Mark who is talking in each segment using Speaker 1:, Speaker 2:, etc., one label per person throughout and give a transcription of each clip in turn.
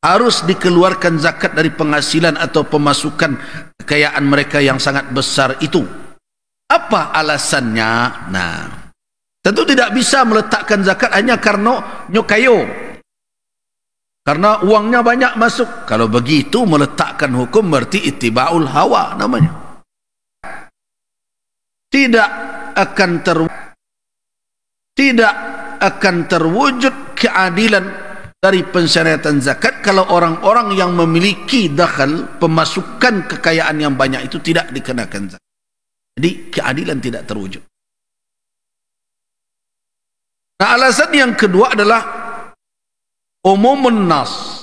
Speaker 1: harus dikeluarkan zakat dari penghasilan atau pemasukan kekayaan mereka yang sangat besar itu. Apa alasannya? Nah, tentu tidak bisa meletakkan zakat hanya karena nyokayo, karena uangnya banyak masuk. Kalau begitu meletakkan hukum berarti ittiba'ul hawa namanya. Tidak akan terwujud keadilan dari pensyariatan zakat kalau orang-orang yang memiliki dakhal, pemasukan kekayaan yang banyak itu tidak dikenakan zakat. Jadi keadilan tidak terwujud. Nah, alasan yang kedua adalah umumun nas.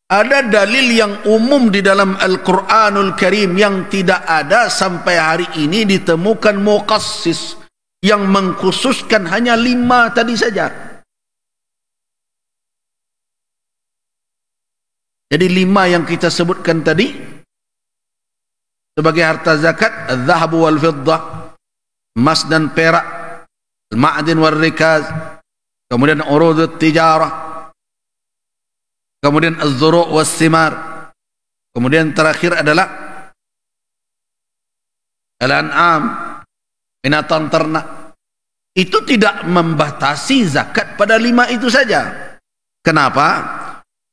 Speaker 1: Ada dalil yang umum di dalam Al-Quranul Karim yang tidak ada sampai hari ini ditemukan muqassis yang mengkhususkan hanya 5 tadi saja. Jadi 5 yang kita sebutkan tadi sebagai harta zakat: az-zahab wal fiddah, emas dan perak, al-ma'din wal rikaz, kemudian urudut tijarah, kemudian az-zuru' was simar, kemudian terakhir adalah al-an'am, binatang ternak. Itu tidak membatasi zakat pada 5 itu saja. Kenapa?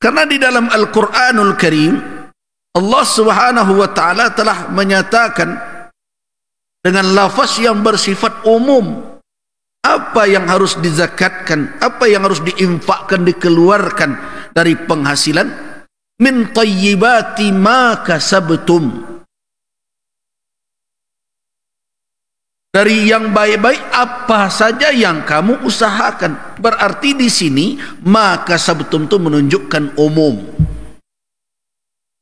Speaker 1: Karena di dalam Al-Quranul Karim Allah Subhanahu wa ta'ala telah menyatakan dengan lafaz yang bersifat umum apa yang harus dizakatkan, apa yang harus diinfakkan, dikeluarkan dari penghasilan. Min tayyibati ma kasabtum, dari yang baik-baik apa saja yang kamu usahakan. Berarti di sini ma kasabtum itu menunjukkan umum.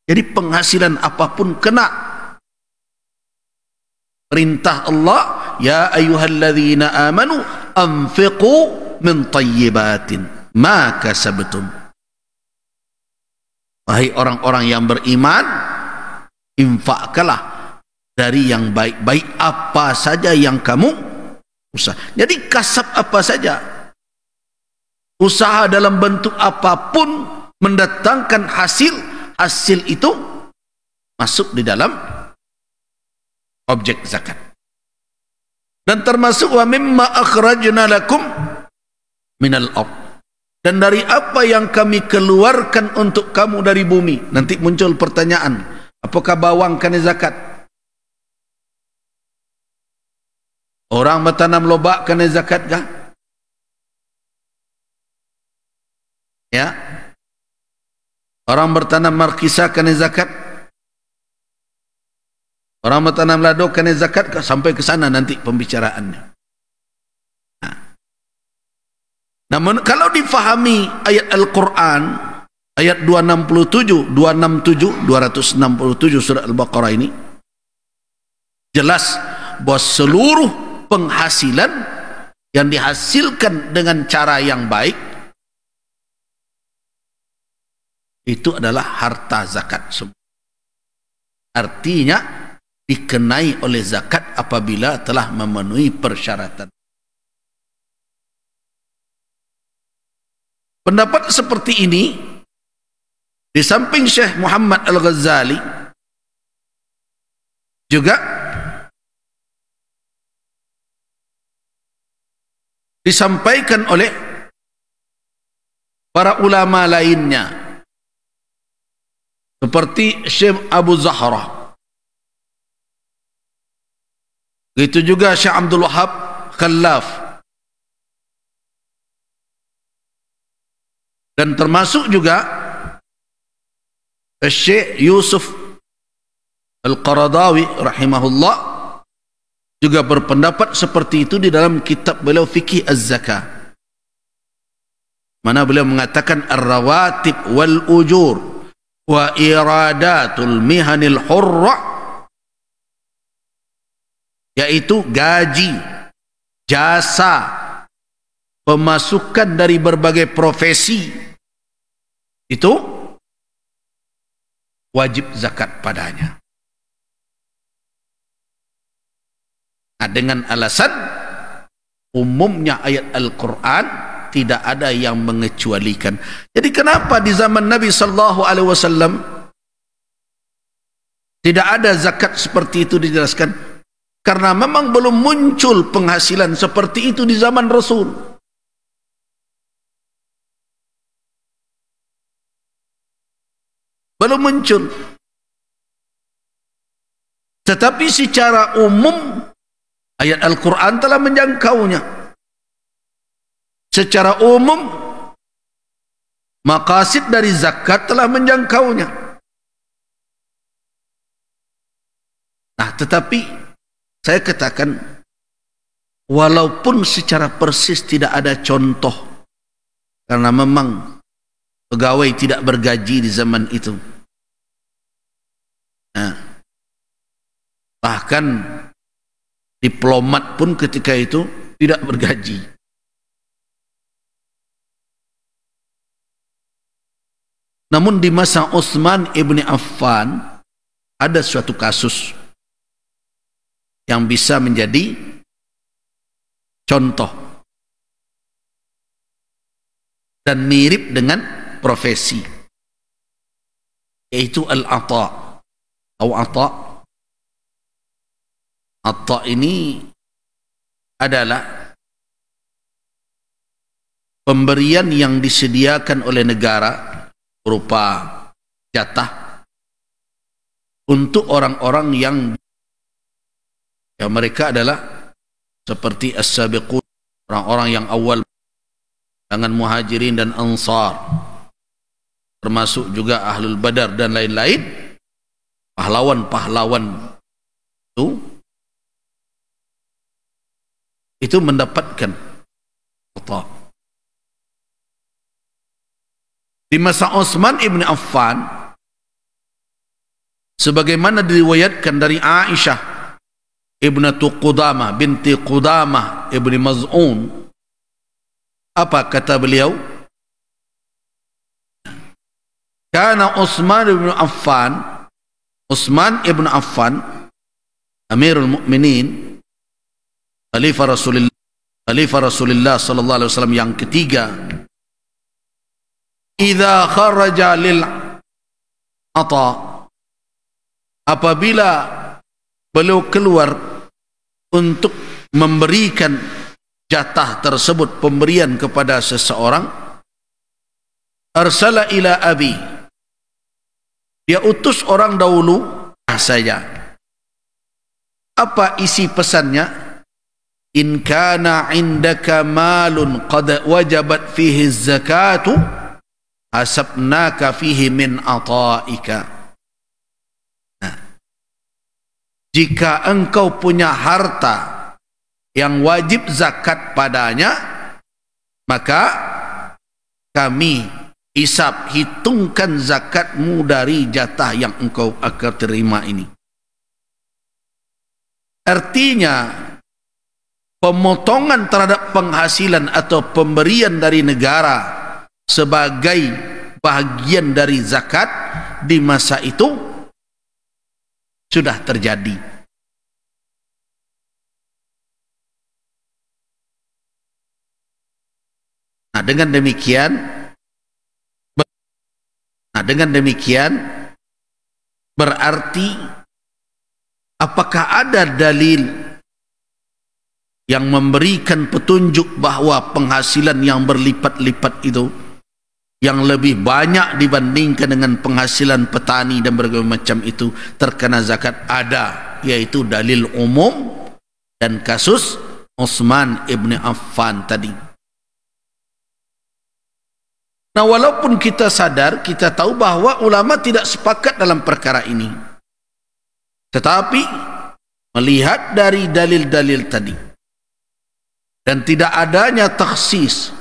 Speaker 1: Jadi penghasilan apapun kena. Perintah Allah, ya ayyuhalladzina amanu anfiqu min tayyibatin ma kasabtum. Wahai orang-orang yang beriman, infakkanlah dari yang baik-baik apa saja yang kamu usaha. Jadi kasab apa saja, usaha dalam bentuk apapun mendatangkan hasil, hasil itu masuk di dalam objek zakat. Dan termasuk wa mimma akhrajna lakum minal ardh, dan dari apa yang kami keluarkan untuk kamu dari bumi. Nanti muncul pertanyaan, apakah bawang kena zakat? Orang bertanam lobak kena zakat kah? Ya. Orang bertanam markisa kena zakat? Orang bertanam lado kena zakat kah? Sampai ke sana nanti pembicaraannya. Nah. Namun kalau difahami ayat Al-Quran, ayat 267 surah Al-Baqarah ini, jelas bahwa seluruh penghasilan yang dihasilkan dengan cara yang baik itu adalah harta zakat semua. Artinya dikenai oleh zakat apabila telah memenuhi persyaratan. Pendapat seperti ini di samping Syekh Muhammad Al-Ghazali juga disampaikan oleh para ulama lainnya seperti Syekh Abu Zahra, begitu juga Syekh Abdul Wahab Khallaf, dan termasuk juga Syekh Yusuf Al-Qaradawi rahimahullah juga berpendapat seperti itu di dalam kitab beliau Fiqh Az-Zakah, mana beliau mengatakan ar-rawatib wal ujur wa iradatul mihanil hurra, yaitu gaji, jasa, pemasukan dari berbagai profesi, itu wajib zakat padanya. Nah, dengan alasan umumnya ayat Al-Quran tidak ada yang mengecualikan. Jadi kenapa di zaman Nabi sallallahu alaihi wasallam tidak ada zakat seperti itu dijelaskan? Karena memang belum muncul penghasilan seperti itu di zaman Rasul. Belum muncul. Tetapi secara umum ayat Al-Quran telah menjangkaunya. Secara umum maqasid dari zakat telah menjangkaunya. Nah, tetapi saya katakan walaupun secara persis tidak ada contoh, karena memang pegawai tidak bergaji di zaman itu. Nah, bahkan diplomat pun ketika itu tidak bergaji. Namun di masa Utsman ibn Affan ada suatu kasus yang bisa menjadi contoh dan mirip dengan profesi, yaitu al-ata atau ata. Ata ini adalah pemberian yang disediakan oleh negara berupa jatah untuk orang-orang yang mereka adalah seperti as-sabiqun, orang-orang yang awal dengan muhajirin dan ansar, termasuk juga ahlul badar dan lain-lain, pahlawan-pahlawan itu mendapatkan ata. Di masa Utsman ibn Affan, sebagaimana diriwayatkan dari Aisyah ibnatu Qudamah binti Qudamah ibn Maz'un, apa kata beliau? Kana Utsman ibn Affan Amirul Mukminin, Khalifah Rasulullah sallallahu alaihi wasallam yang ketiga, idza kharaja lil ata, apabila beliau keluar untuk memberikan jatah tersebut, pemberian kepada seseorang, arsala ila abi, dia utus orang dahulu saja. Apa isi pesannya? In kana indaka malun qad wajabat fihi zakatu hasabnaka fihi min ataika. Nah, jika engkau punya harta yang wajib zakat padanya, maka kami hitungkan zakatmu dari jatah yang engkau akan terima ini. Artinya pemotongan terhadap penghasilan atau pemberian dari negara sebagai bahagian dari zakat di masa itu sudah terjadi. Nah, dengan demikian berarti apakah ada dalil yang memberikan petunjuk bahawa penghasilan yang berlipat-lipat itu, yang lebih banyak dibandingkan dengan penghasilan petani dan berbagai macam itu, terkena zakat? Ada, yaitu dalil umum dan kasus Utsman ibn Affan tadi. Nah, walaupun kita sadar, kita tahu bahawa ulama tidak sepakat dalam perkara ini, tetapi melihat dari dalil-dalil tadi dan tidak adanya takhsis,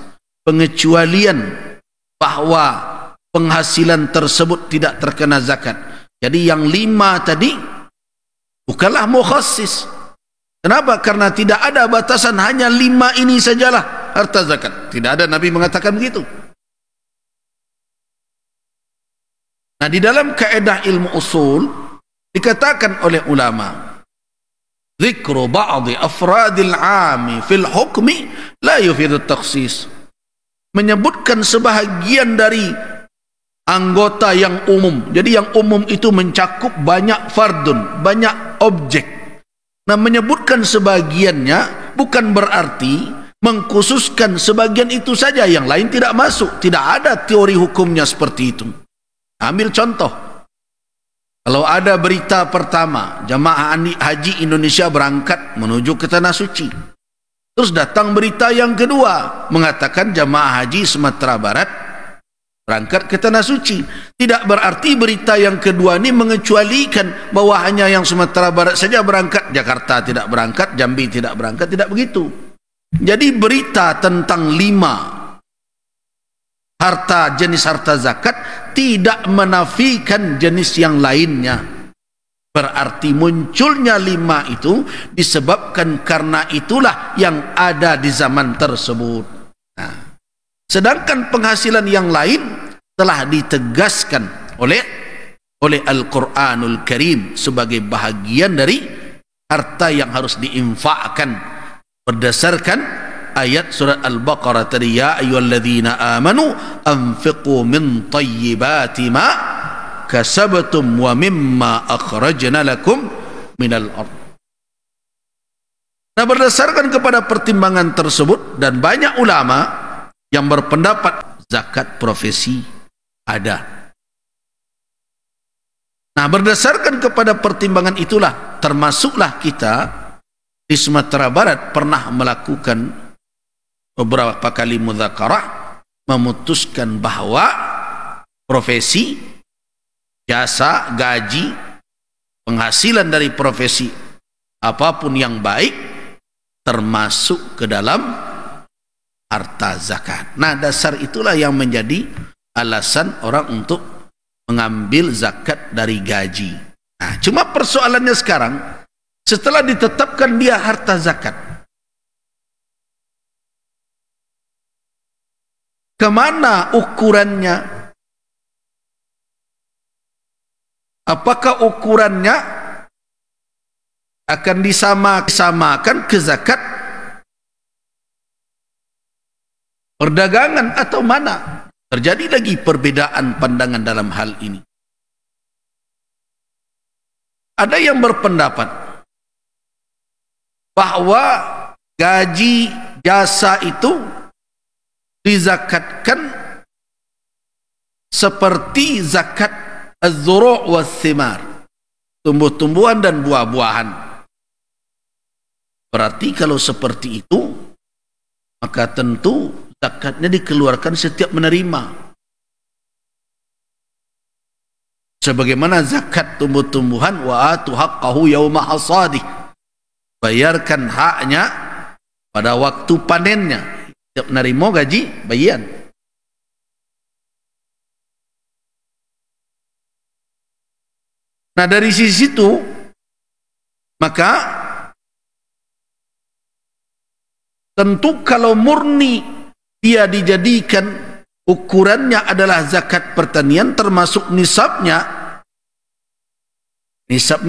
Speaker 1: pengecualian bahawa penghasilan tersebut tidak terkena zakat, jadi yang 5 tadi bukanlah mukhassis. Kenapa? Karena tidak ada batasan, hanya 5 ini sajalah harta zakat. Tidak ada, Nabi mengatakan begitu. Nah, di dalam kaedah ilmu usul dikatakan oleh ulama, zikru ba'di afradil 'ami fil hukmi la yufidu takhsis. menyebutkan sebahagian dari anggota yang umum. Jadi yang umum itu mencakup banyak fardun, banyak objek. Nah, menyebutkan sebagiannya bukan berarti mengkhususkan sebagian itu saja, yang lain tidak masuk. Tidak ada teori hukumnya seperti itu. Ambil contoh, kalau ada berita pertama, jamaah haji Indonesia berangkat menuju ke Tanah Suci, terus datang berita yang kedua mengatakan jamaah haji Sumatera Barat berangkat ke Tanah Suci. Tidak berarti berita yang kedua ini mengecualikan bahwa hanya yang Sumatera Barat saja berangkat, Jakarta tidak berangkat, Jambi tidak berangkat. Tidak begitu. Jadi berita tentang 5 jenis harta zakat tidak menafikan jenis yang lainnya. Berarti munculnya 5 itu disebabkan karena itulah yang ada di zaman tersebut. Nah, sedangkan penghasilan yang lain telah ditegaskan oleh Al-Quranul Karim sebagai bahagian dari harta yang harus diinfakkan berdasarkan ayat surat Al-Baqarah tadi, ya ayyuhalladzina amanu anfiqu min thayyibati ma kasabtum wa mimma akhrajna lakum minal ardh. Nah, berdasarkan kepada pertimbangan tersebut, dan banyak ulama yang berpendapat zakat profesi ada. Nah, berdasarkan kepada pertimbangan itulah termasuklah kita di Sumatera Barat pernah melakukan beberapa kali mudzakarah, memutuskan bahwa profesi, jasa, gaji, penghasilan dari profesi apapun yang baik termasuk ke dalam harta zakat. Nah, dasar itulah yang menjadi alasan orang untuk mengambil zakat dari gaji. Nah, cuma persoalannya sekarang, setelah ditetapkan dia harta zakat, kemana ukurannya? Apakah ukurannya akan disamakan ke zakat perdagangan atau mana? Terjadi lagi perbedaan pandangan dalam hal ini. Ada yang berpendapat bahwa gaji jasa itu dizakatkan seperti zakat az-zuru' was-thimar, tumbuh-tumbuhan dan buah-buahan. Berarti kalau seperti itu, maka tentu zakatnya dikeluarkan setiap menerima. Sebagaimana zakat tumbuh-tumbuhan, wa atu haqqahu yauma hasadih, bayarkan haknya pada waktu panennya. Setiap menerima gaji, bagian. Nah, dari sisi itu, maka tentu kalau murni dia dijadikan ukurannya adalah zakat pertanian, termasuk nisabnya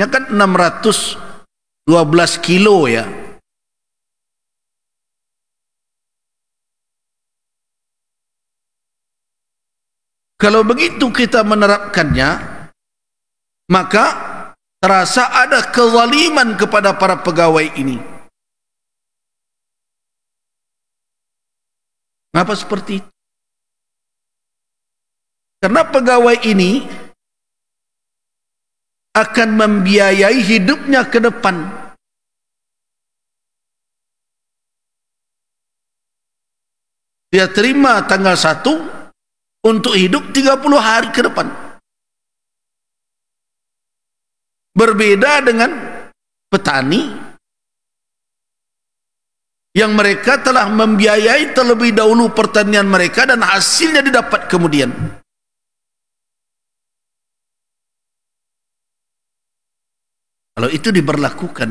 Speaker 1: kan 612 kilo ya. Kalau begitu kita menerapkannya, maka terasa ada kezaliman kepada para pegawai ini. Kenapa seperti itu? Karena pegawai ini akan membiayai hidupnya ke depan. Dia terima tanggal 1 untuk hidup 30 hari ke depan. Berbeda dengan petani yang mereka telah membiayai terlebih dahulu pertanian mereka dan hasilnya didapat kemudian. Kalau itu diberlakukan,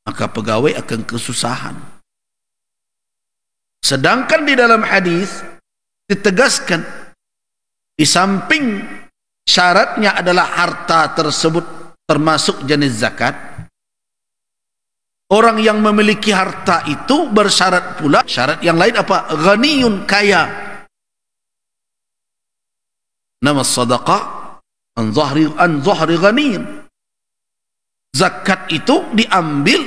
Speaker 1: maka pegawai akan kesusahan. Sedangkan di dalam hadis ditegaskan, di samping syaratnya adalah harta tersebut termasuk jenis zakat, orang yang memiliki harta itu bersyarat pula, syarat yang lain apa? Ghaniyun, kaya. Nama sadaqah an zahri ghaniyin. Zakat itu diambil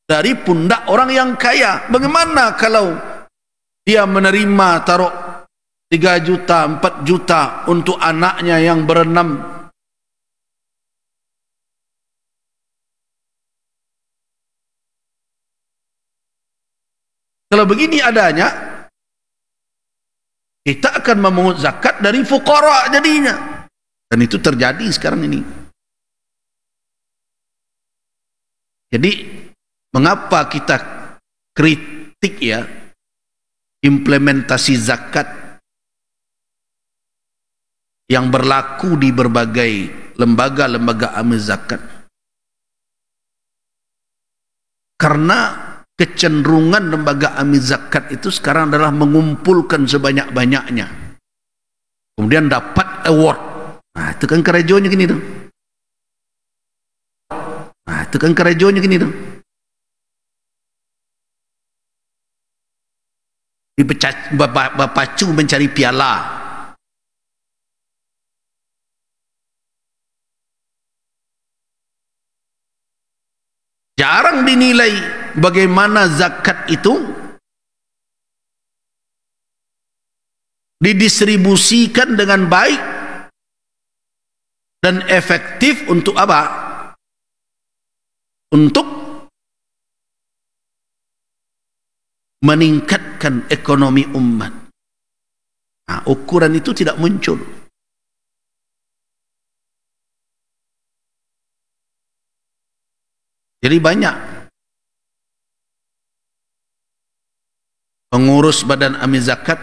Speaker 1: dari pundak orang yang kaya. Bagaimana kalau dia menerima taruh 3 juta, 4 juta untuk anaknya yang berenam? Kalau begini adanya, kita akan memungut zakat dari fuqara jadinya. Dan itu terjadi sekarang ini. Jadi mengapa kita kritik ya implementasi zakat yang berlaku di berbagai lembaga-lembaga amal zakat? Karena kecenderungan lembaga amal zakat itu sekarang adalah mengumpulkan sebanyak-banyaknya, kemudian dapat award. Nah, itu kan kerajaannya gini tuh. Nah, itu kan kerajaannya gini tuh. Berpacu mencari piala. Jarang dinilai bagaimana zakat itu didistribusikan dengan baik dan efektif untuk apa? Untuk meningkatkan ekonomi umat. Nah, ukuran itu tidak muncul. Jadi banyak pengurus badan amil zakat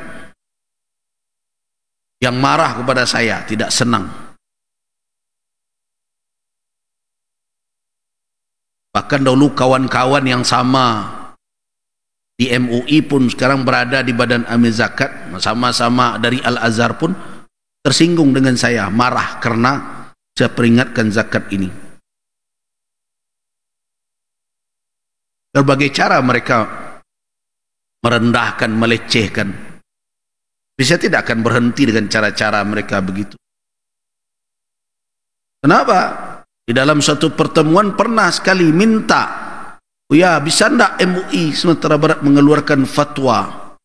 Speaker 1: yang marah kepada saya, tidak senang. Bahkan dahulu kawan-kawan yang sama di MUI pun sekarang berada di badan amil zakat, sama-sama dari Al-Azhar pun tersinggung dengan saya, marah karena saya peringatkan zakat ini. Berbagai cara mereka merendahkan, melecehkan. Tapi saya tidak akan berhenti dengan cara-cara mereka begitu. Kenapa? Di dalam suatu pertemuan pernah sekali minta, ya bisa tidak MUI Sumatera Barat mengeluarkan fatwa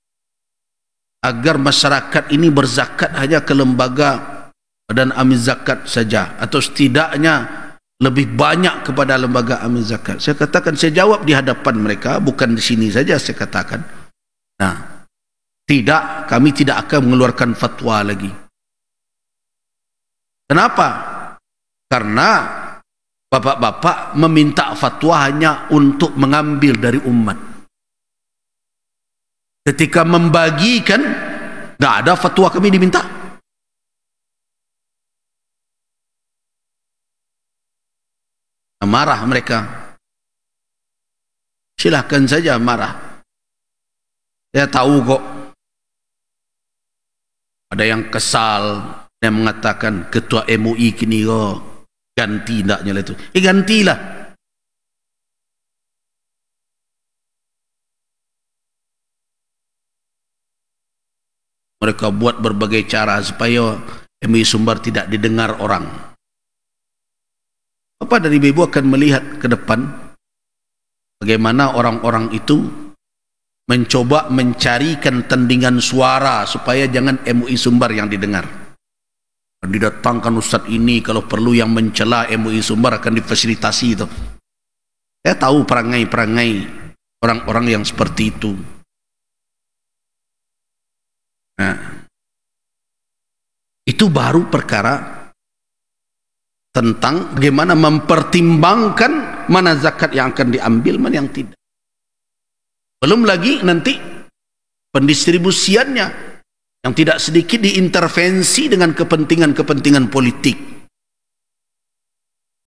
Speaker 1: agar masyarakat ini berzakat hanya ke lembaga dan amil zakat saja, atau setidaknya lebih banyak kepada lembaga amil zakat. Saya katakan, saya jawab di hadapan mereka, bukan di sini saja saya katakan. Nah, tidak, kami tidak akan mengeluarkan fatwa lagi. Kenapa? Karena bapak-bapak meminta fatwa hanya untuk mengambil dari umat. Ketika membagikan, tidak ada fatwa kami diminta. Marah mereka. Silahkan saja marah. Saya tahu kok ada yang kesal, yang mengatakan ketua MUI kini kok ganti ndaknya itu. Gantilah. Mereka buat berbagai cara supaya MUI Sumbar tidak didengar orang. Bapak dari Ibu akan melihat ke depan bagaimana orang-orang itu mencoba mencarikan tandingan suara supaya jangan MUI Sumbar yang didengar. Didatangkan ustaz ini, kalau perlu yang mencela MUI Sumbar akan difasilitasi itu. Saya tahu perangai-perangai orang-orang yang seperti itu. Nah, itu baru perkara tentang bagaimana mempertimbangkan mana zakat yang akan diambil, mana yang tidak. Belum lagi nanti pendistribusiannya yang tidak sedikit diintervensi dengan kepentingan-kepentingan politik.